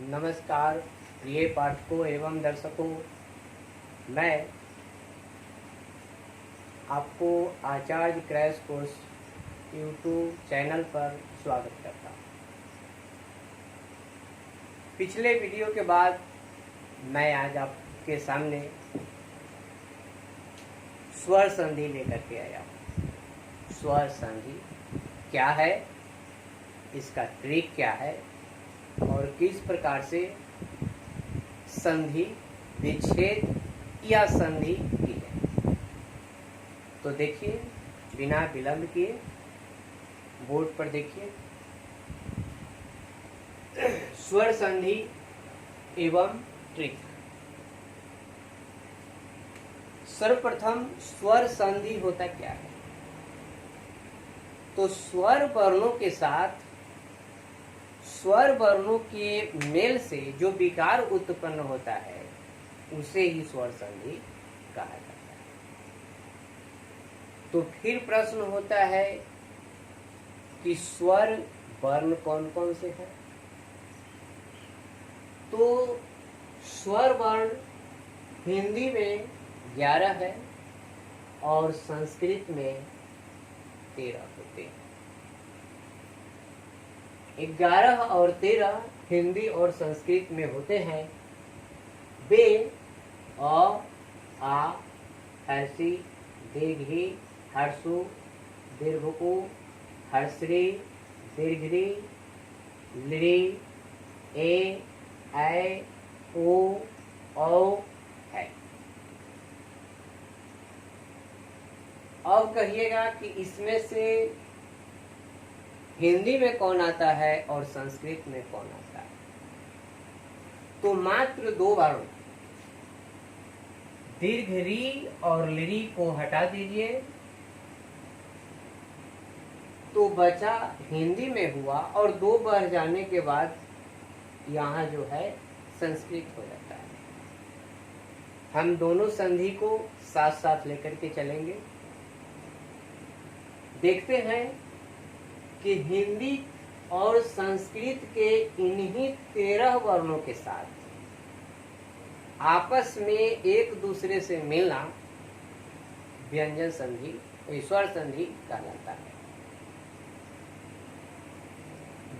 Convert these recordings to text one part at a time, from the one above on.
नमस्कार प्रिय पाठकों एवं दर्शकों, मैं आपको आचार्य क्रैश कोर्स यूट्यूब चैनल पर स्वागत करता हूँ। पिछले वीडियो के बाद मैं आज आपके सामने स्वर संधि लेकर के आया हूँ। स्वर संधि क्या है, इसका ट्रिक क्या है और किस प्रकार से संधि विच्छेद या संधि की है। तो देखिए, बिना विलंब किए बोर्ड पर देखिए, स्वर संधि एवं ट्रिक। सर्वप्रथम स्वर संधि होता क्या है? तो स्वर वर्णों के साथ स्वर वर्णों के मेल से जो विकार उत्पन्न होता है उसे ही स्वर संधि कहा जाता है। तो फिर प्रश्न होता है कि स्वर वर्ण कौन कौन से हैं? तो स्वर वर्ण हिंदी में 11 है और संस्कृत में 13 होते हैं। 11 और 13 हिंदी और संस्कृत में होते हैं। वे अ, आ, हर्षी, दीर्घी, हर्षु, दीर्घकु, हर्षरी, दीर्घरी, लृ, ए, ऐ, ओ, औ है। अब कहिएगा कि इसमें से हिंदी में कौन आता है और संस्कृत में कौन आता है? तो मात्र 2 वर्ण दीर्घ री और लृ को हटा दीजिए तो बचा हिंदी में हुआ, और 2 बढ़ जाने के बाद यहाँ जो है संस्कृत हो जाता है। हम दोनों संधि को साथ साथ लेकर के चलेंगे। देखते हैं कि हिंदी और संस्कृत के इन्हीं 13 वर्णों के साथ आपस में एक दूसरे से मिलना व्यंजन संधि, स्वर संधि कहलाता है।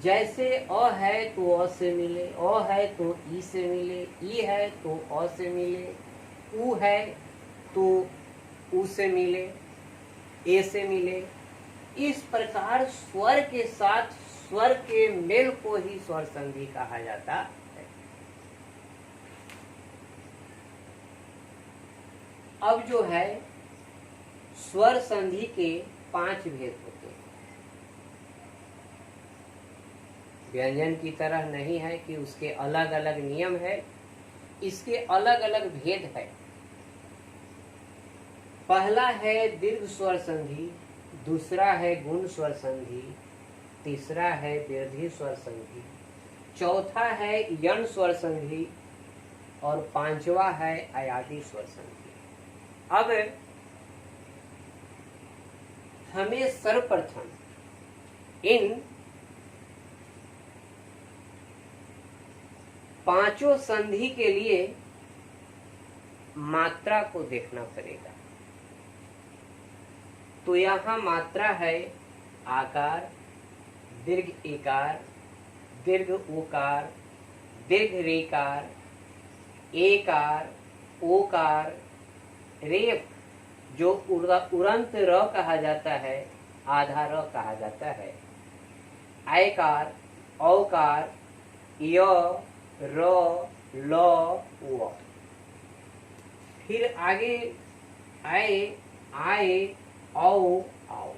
जैसे अ है तो अ से मिले, अ है तो ई से मिले, ई है तो अ से मिले, उ है तो उ से मिले, ए से मिले। इस प्रकार स्वर के साथ स्वर के मेल को ही स्वर संधि कहा जाता है। अब जो है स्वर संधि के 5 भेद होते हैं। व्यंजन की तरह नहीं है कि उसके अलग अलग नियम है, इसके अलग अलग भेद है। पहला है दीर्घ स्वर संधि, दूसरा है गुण स्वर संधि, तीसरा है दीर्घी स्वर संधि, चौथा है यण स्वर संधि और 5वां है अयादी स्वर संधि। अब हमें सर्वप्रथम इन 5 संधि के लिए मात्रा को देखना पड़ेगा। तो यहाँ मात्रा है आकार, दीर्घ इकार, दीर्घ उकार, दीर्घ रेकार, एकार, ओकार, रेफ जो उड़ंत र कहा जाता है, आधा र कहा जाता है, आयकार, औकार, य, र, ल, व। फिर आगे आए, औ, आओ।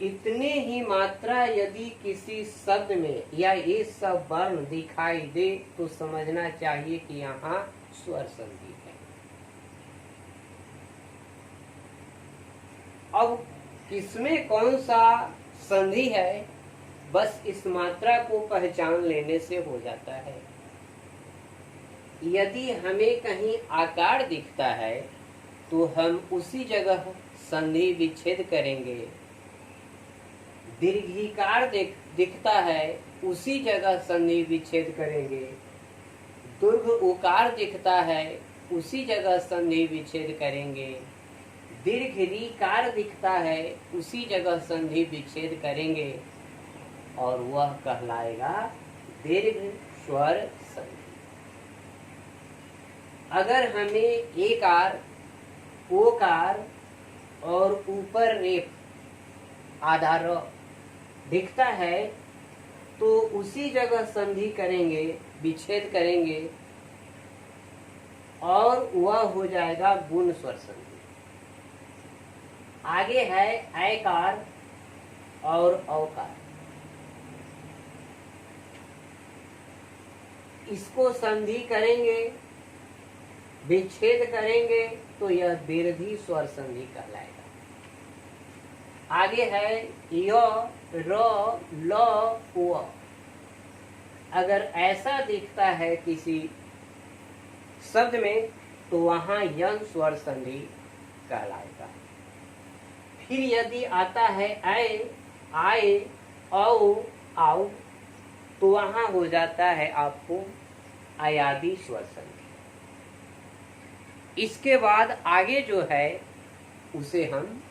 इतने ही मात्रा यदि किसी शब्द में या ये सब वर्ण दिखाई दे तो समझना चाहिए कि यहाँ स्वर संधि है। अब किसमें कौन सा संधि है, बस इस मात्रा को पहचान लेने से हो जाता है। यदि हमें कहीं आकार दिखता है तो हम उसी जगह संधि विच्छेद करेंगे। दीर्घिकार दिखता है उसी जगह संधि विच्छेद करेंगे। दीर्घ उकार दिखता है, उसी जगह संधि विच्छेद करेंगे। दीर्घ रीकार दिखता है, उसी जगह संधि विच्छेद करेंगे और वह कहलाएगा दीर्घ स्वर संधि। अगर हमें एकार, ओकार और ऊपर रेफ आधार दिखता है तो उसी जगह संधि करेंगे, विच्छेद करेंगे और वह हो जाएगा गुण स्वर संधि। आगे है ऐकार और औकार। इसको संधि करेंगे, विच्छेद करेंगे तो यह दीर्घी स्वर संधि कहलाएगा। आगे है य, र, ल, व। अगर ऐसा दिखता है किसी शब्द में तो वहां यन स्वर संधि कहलाएगा। फिर यदि आता है ऐ, आए, औ, आओ तो वहां हो जाता है आपको अयादि स्वर संधि। इसके बाद आगे जो है उसे हम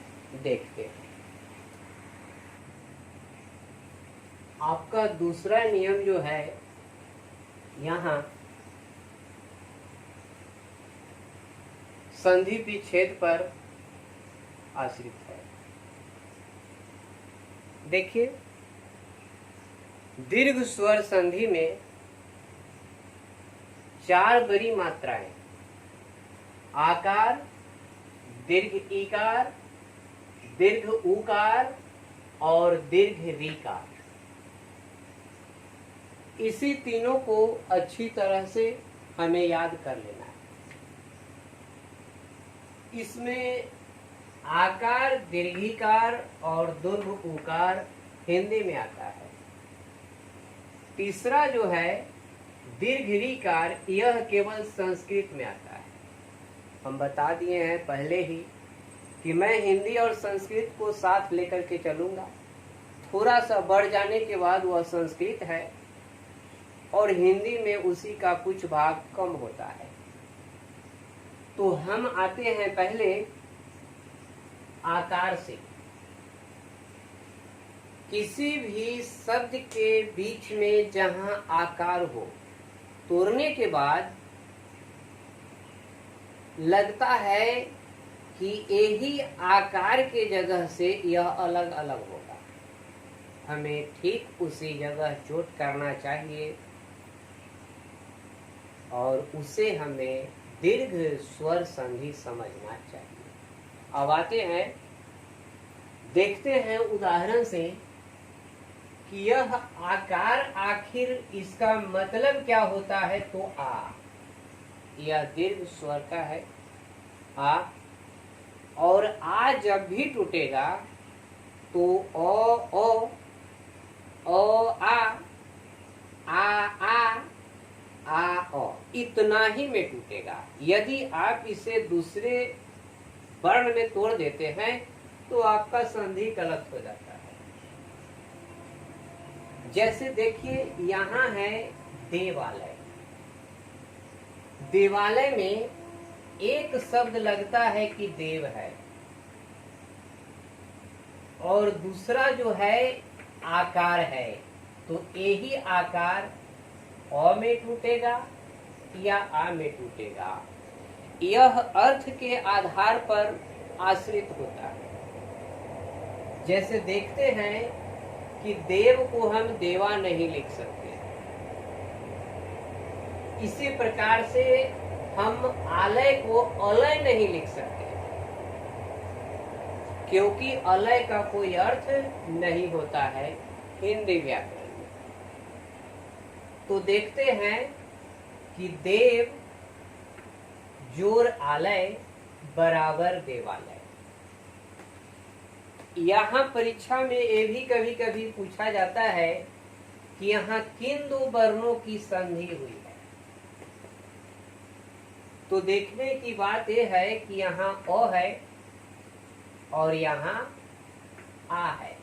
देखते हैं। आपका दूसरा नियम जो है यहाँ संधि विच्छेद पर आश्रित है। देखिए, दीर्घ स्वर संधि में 4 बड़ी मात्राएं आकार, दीर्घ ईकार, दीर्घ ऊकार और दीर्घ रीकार। इसी तीनों को अच्छी तरह से हमें याद कर लेना है। इसमें आकार, दीर्घिकार और दीर्घ ऊकार हिंदी में आता है। तीसरा जो है दीर्घ रीकार, यह केवल संस्कृत में आता है। हम बता दिए हैं पहले ही कि मैं हिंदी और संस्कृत को साथ लेकर के चलूंगा। थोड़ा सा बढ़ जाने के बाद वह संस्कृत है और हिंदी में उसी का कुछ भाग कम होता है। तो हम आते हैं पहले आकार से। किसी भी शब्द के बीच में जहां आकार हो, तोड़ने के बाद लगता है कि यही आकार के जगह से यह अलग अलग होगा। हमें ठीक उसी जगह चोट करना चाहिए और उसे हमें दीर्घ स्वर संधि समझना चाहिए। अब आते हैं, देखते हैं उदाहरण से कि यह आकार आखिर इसका मतलब क्या होता है। तो आ, यह दीर्घ स्वर का है आ, और आ जब भी टूटेगा तो ओ, आ, ओ इतना ही में टूटेगा। यदि आप इसे दूसरे वर्ण में तोड़ देते हैं तो आपका संधि गलत हो जाता है। जैसे देखिए, यहाँ है देवालय। देवालय में एक शब्द लगता है कि देव है और दूसरा जो है आकार है। तो यही आकार अ में टूटेगा या आ में टूटेगा। यह अर्थ के आधार पर आश्रित होता है। जैसे देखते हैं कि देव को हम देवा नहीं लिख सकते। इसी प्रकार से हम आलय को अलय नहीं लिख सकते, क्योंकि अलय का कोई अर्थ नहीं होता है हिंदी व्याकरण में। तो देखते हैं कि देव जोर आलय बराबर देवालय। यहाँ परीक्षा में ये भी कभी कभी पूछा जाता है कि यहाँ किन दो वर्णों की संधि हुई है। तो देखने की बात यह है कि यहाँ अ है और यहाँ आ है।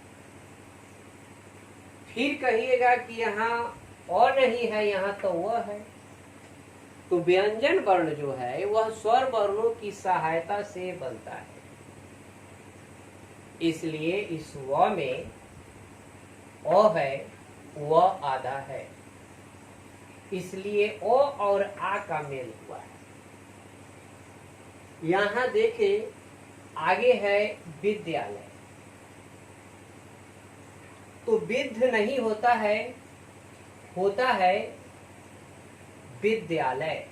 फिर कहिएगा कि यहाँ और नहीं है, यहाँ तो वह है। तो व्यंजन वर्ण जो है वह स्वर वर्णों की सहायता से बनता है। इसलिए इस व में अ है, व आधा है, इसलिए ओ और आ का मेल हुआ है। यहाँ देखें, आगे है विद्यालय। तो विद्ध नहीं होता है, होता है विद्यालय,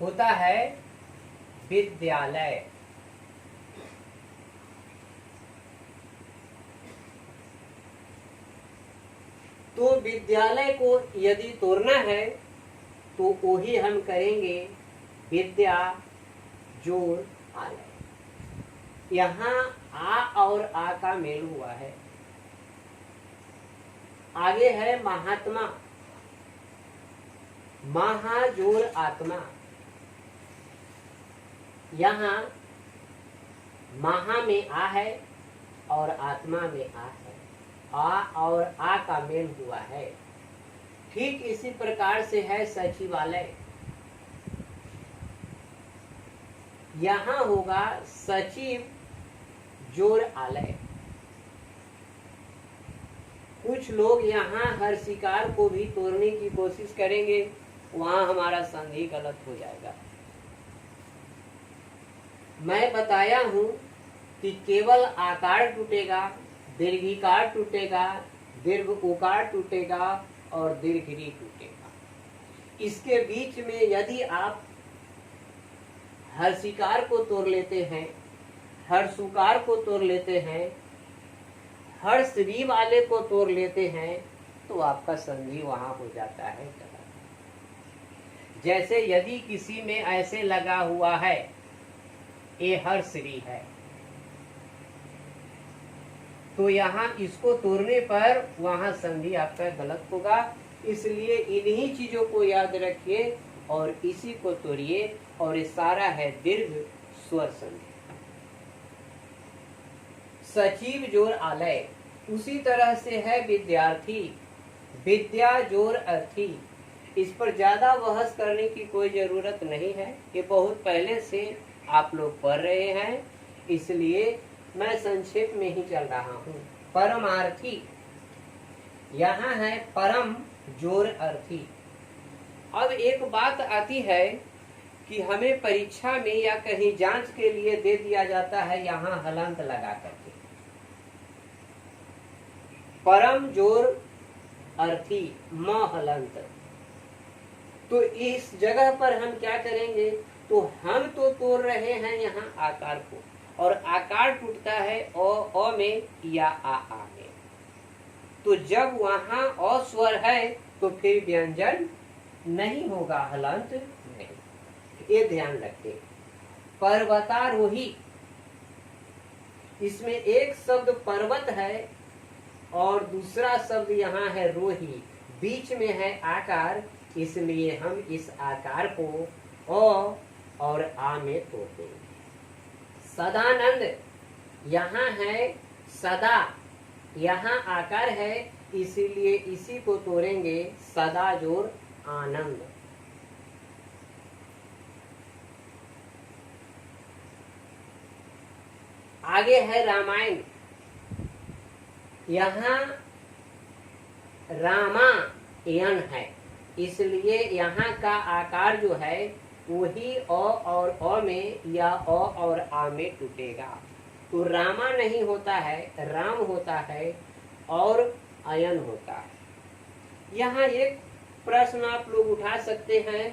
होता है विद्यालय। तो विद्यालय को यदि तोड़ना है तो वही हम करेंगे विद्या जोड़ आलय। यहाँ आ और आ का मेल हुआ है। आगे है महात्मा, महा जोड़ आत्मा। यहाँ महा में आ है और आत्मा में आ है, आ और आ का मेल हुआ है। ठीक इसी प्रकार से है सचिवालय। यहाँ होगा सचिव जोड़ आलय। कुछ लोग यहाँ हर शिकार को भी तोड़ने की कोशिश करेंगे, वहां हमारा संधि गलत हो जाएगा। मैं बताया हूं कि केवल आकार टूटेगा, दीर्घिकार टूटेगा, दीर्घ उकार टूटेगा और दीर्घ री टूटेगा। इसके बीच में यदि आप हर्षिकार को तोड़ लेते हैं, हर्षुकार को तोड़ लेते हैं, हर्ष री वाले को तोड़ लेते हैं, तो आपका संधि वहां हो जाता है गलत। जैसे यदि किसी में ऐसे लगा हुआ है ये हर्ष री है, तो यहाँ इसको तोड़ने पर वहां संधि आपका गलत होगा। इसलिए इन्हीं चीजों को याद रखिए और इसी को तोड़िए, और ये सारा है दीर्घ स्वर संधि। सचिव जोड़ आलय। उसी तरह से है विद्यार्थी, विद्या जोड़ अर्थी। इस पर ज्यादा बहस करने की कोई जरूरत नहीं है, ये बहुत पहले से आप लोग पढ़ रहे हैं, इसलिए मैं संक्षेप में ही चल रहा हूँ। परमार्थी, यहाँ है परम जोड़ अर्थी। अब एक बात आती है कि हमें परीक्षा में या कहीं जांच के लिए दे दिया जाता है यहाँ हलंत लगा करके, परम जोड़ अर्थी म हलंत। तो इस जगह पर हम क्या करेंगे, तो हम तो तोड़ रहे हैं यहाँ आकार को, और आकार टूटता है अ में या आ में। तो जब वहां अ स्वर है तो फिर व्यंजन नहीं होगा, हलंत नहीं। ये ध्यान रखें। पर्वतारोही, इसमें एक शब्द पर्वत है और दूसरा शब्द यहाँ है रोही, बीच में है आकार, इसलिए हम इस आकार को अ और आ में तोड़ देंगे। सदानंद, यहाँ है सदा, यहाँ आकार है, इसीलिए इसी को तोड़ेंगे सदा जोड़ आनंद। आगे है रामायण। यहाँ रामायण है, इसलिए यहाँ का आकार जो है वही अ और अ में या अ और आ में टूटेगा। तो रामा नहीं होता है, राम होता है और अयन होता है। यहाँ एक प्रश्न आप लोग उठा सकते हैं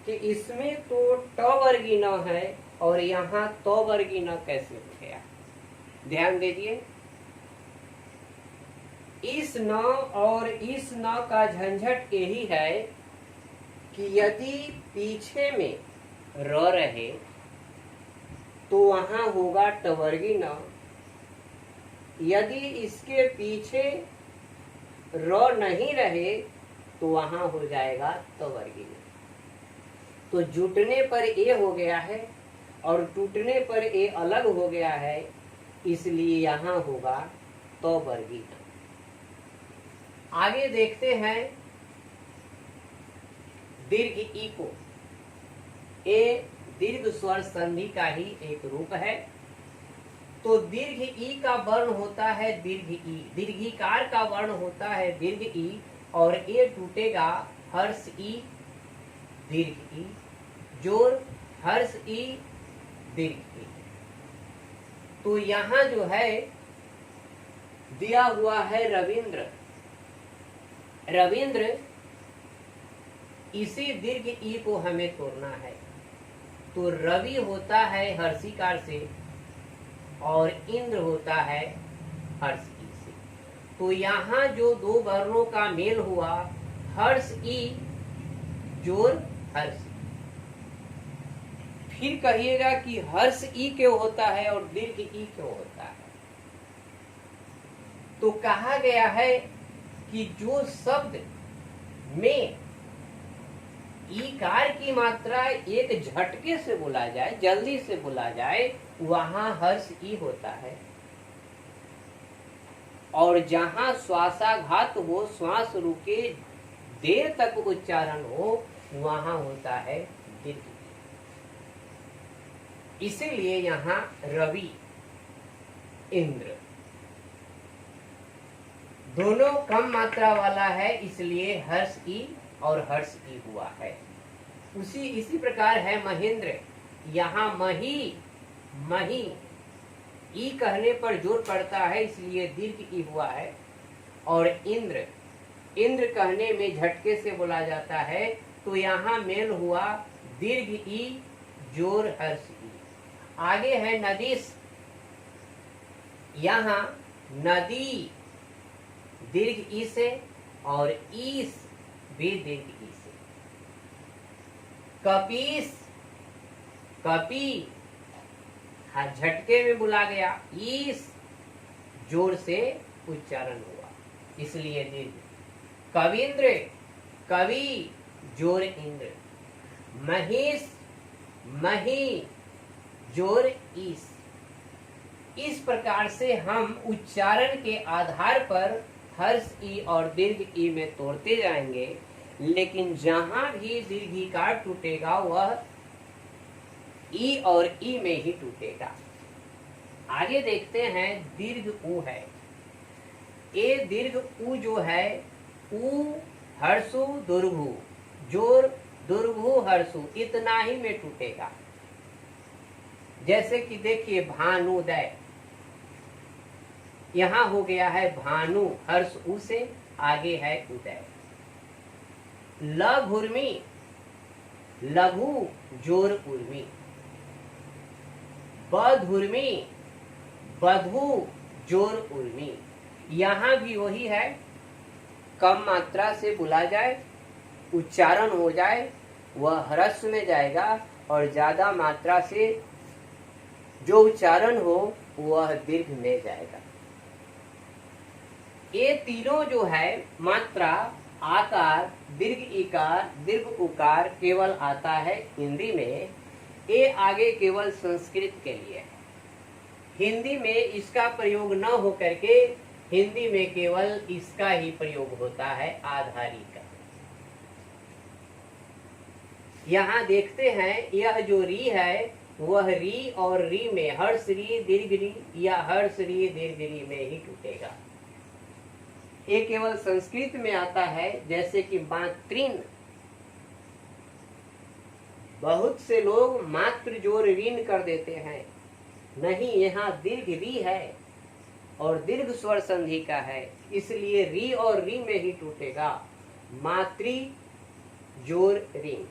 कि इसमें तो ट वर्गी न है और यहाँ तो वर्गी न कैसे हो गया। ध्यान दीजिए, इस न और इस न का झंझट यही है कि यदि पीछे में र रहे तो वहां होगा टवर्गी न, यदि इसके पीछे र नहीं रहे तो वहां हो जाएगा तवर्गी न। तो जुटने पर ए हो गया है और टूटने पर ए अलग हो गया है, इसलिए यहाँ होगा तवर्गी न। आगे देखते हैं दीर्घ ई को। ए दीर्घ स्वर संधि का ही एक रूप है। तो दीर्घ ई का वर्ण होता है दीर्घ ई, दीर्घिकार का वर्ण होता है दीर्घ ई, और ए टूटेगा हर्ष ई दीर्घ ई, जोर हर्ष ई दीर्घ ई। तो यहां जो है दिया हुआ है रविंद्र। रविंद्र, इसी दीर्घ ई को हमें तोड़ना है। तो रवि होता है हर्षिकार से और इंद्र होता है हर्ष ई से। तो यहाँ जो दो वर्णों का मेल हुआ, हर्ष ई जोर हर्ष। फिर कहिएगा कि हर्ष ई क्यों होता है और दीर्घ ई क्यों होता है। तो कहा गया है कि जो शब्द में ईकार की मात्रा एक झटके से बोला जाए, जल्दी से बोला जाए, वहां हर्ष ई होता है। और जहां श्वासाघात हो, श्वास रुके, देर तक उच्चारण हो, वहां होता है दीर्घ। इसीलिए यहाँ रवि, इंद्र दोनों कम मात्रा वाला है, इसलिए हर्ष ई और हर्ष ई हुआ है। इसी प्रकार है महेंद्र। यहाँ मही, मही ई कहने पर जोर पड़ता है, इसलिए दीर्घ ई हुआ है। और इंद्र, इंद्र कहने में झटके से बोला जाता है, तो यहाँ मेल हुआ दीर्घ ई जोर हर्ष ई। आगे है नदीस। यहाँ नदी दीर्घ ई से और ईस भी दीर्घ ई से। कपीस, कपी झटके में बुला गया, ईस जोर से उच्चारण हुआ, इसलिए दीर्घ। कविंद्र, कवि जोर इंद्र। महिष, मही जोर ईस। इस प्रकार से हम उच्चारण के आधार पर हर्ष ई और दीर्घ ई में तोड़ते जाएंगे, लेकिन जहां भी दीर्घिकार टूटेगा वह ई और ई में ही टूटेगा। आगे देखते हैं दीर्घ ऊ है। ए दीर्घ ऊ जो है, ऊ हर्षु दुर्भु, जोर दुर्भु हर्षु, इतना ही में टूटेगा। जैसे कि देखिए भानुदय, यहाँ हो गया है भानु, हर्ष उ से, आगे है उदय। लघुर्मी, लघु जोर उर्मी। बधुर्मी, बधु जोर उर्मी। यहाँ भी वही है, कम मात्रा से बोला जाए, उच्चारण हो जाए, वह ह्रस्व में जाएगा, और ज्यादा मात्रा से जो उच्चारण हो वह दीर्घ में जाएगा। ये तीनों जो है मात्रा, आकार, दीर्घ इकार, दीर्घ उकार केवल आता है हिंदी में। ये आगे केवल संस्कृत के लिए है। हिंदी में इसका प्रयोग न हो करके हिंदी में केवल इसका ही प्रयोग होता है, आधारी का। यहाँ देखते हैं यह जो री है वह री और री में, हर्ष री दीर्घ री या हर्ष री दीर्घ री में ही टूटेगा। ये केवल संस्कृत में आता है, जैसे कि मातृन। बहुत से लोग मात्र जोर ऋण कर देते हैं, नहीं, यहाँ दीर्घ री है और दीर्घ स्वर संधि का है, इसलिए री और री में ही टूटेगा। मातृ जोर ऋण।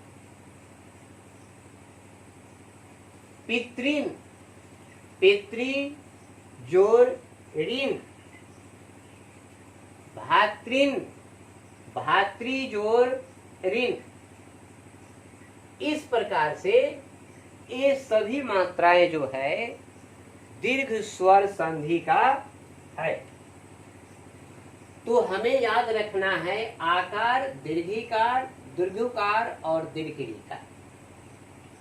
पितृन, पितृ जोर ऋण। भातृन, भातृ जोर ऋण। इस प्रकार से ये सभी मात्राएं जो है दीर्घ स्वर संधि का है। तो हमें याद रखना है आकार, दीर्घिकार, दीर्घकार और दीर्घिकार,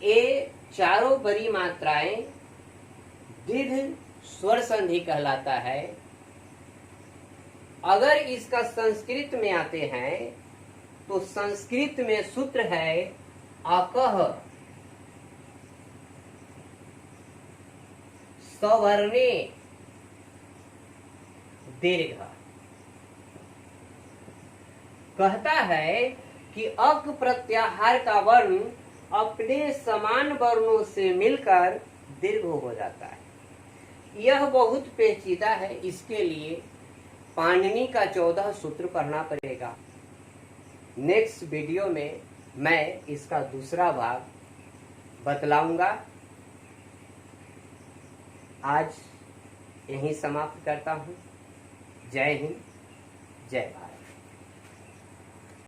ये चारों बड़ी मात्राएं दीर्घ स्वर संधि कहलाता है। अगर इसका संस्कृत में आते हैं तो संस्कृत में सूत्र है अकह सवर्णे दीर्घ। कहता है कि अक प्रत्याहार का वर्ण अपने समान वर्णों से मिलकर दीर्घ हो जाता है। यह बहुत पेचीदा है, इसके लिए पाणिनि का 14 सूत्र पढ़ना पड़ेगा। नेक्स्ट वीडियो में मैं इसका दूसरा भाग बतलाऊंगा। आज यहीं समाप्त करता हूं। जय हिंद, जय भारत।